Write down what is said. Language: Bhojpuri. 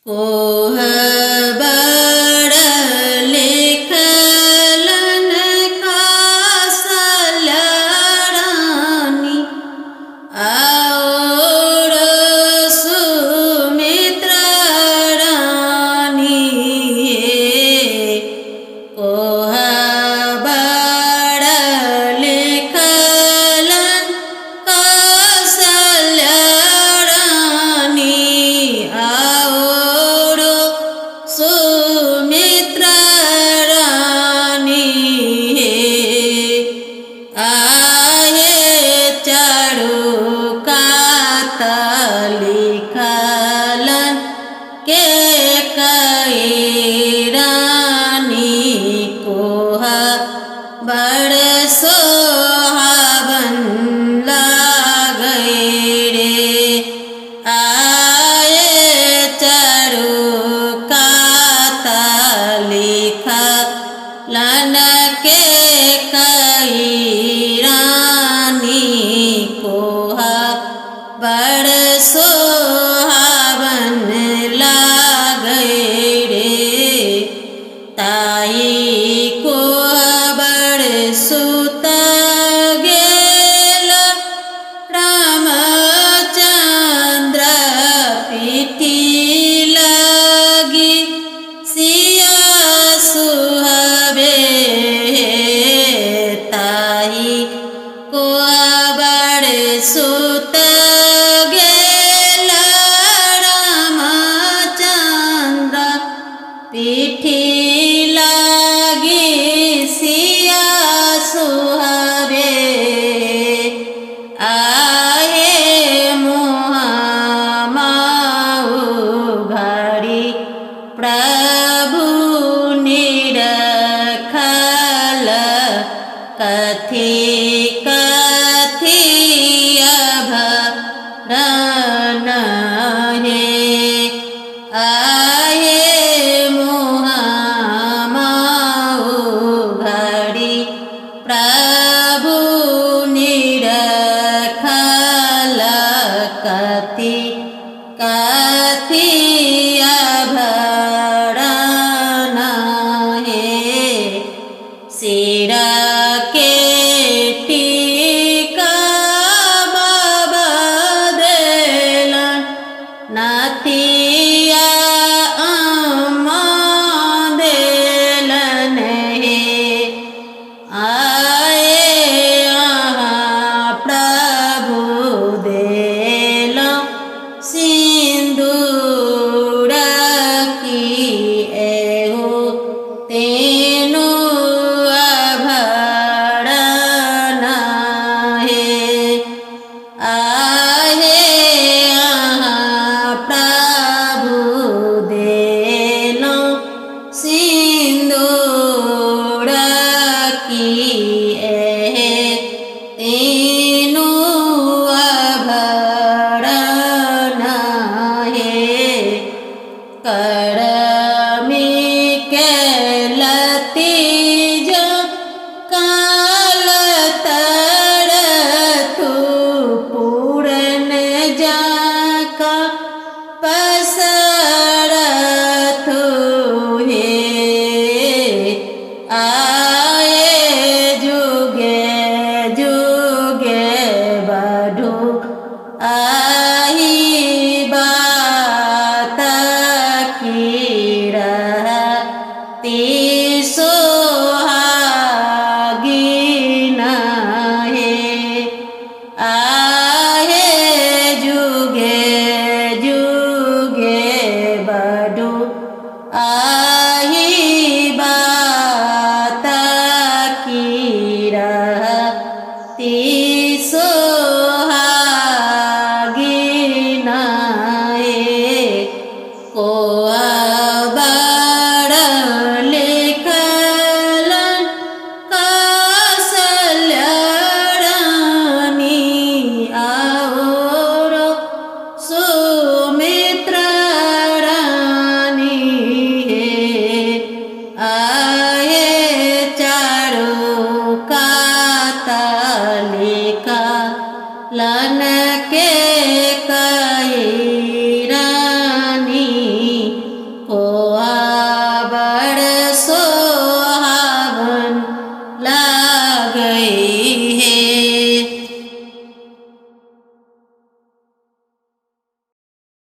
कोह बड़ लिखलन कौशल्यारानी और सुमित्रा रानी। कोह बड़ लिखलन कौशल्यारानी और सुमित्रा रानी। आये चारू कात लिखलन केकई रानी। कोह बड़ सोहावन लागै रे। आये चारू कात लिखलन केकई रानी। कोह बड़ सोहावन लागै रे। ताई कोह बड़ सुत गेल रामचंद्र पीठी लगी सिया सुहबे। ताई कोह बड़ सुत गेल रामचंद्र पीठी लगी सिया सुहबे। आहे मोहमाऊ घड़ी प्रभु निरखल कथी कथी अभरण हे। आये मोहमाऊ घड़ी प्रभु निरखल कथी कथी अभरण हे। सिर के टीका बाबा देलन नाती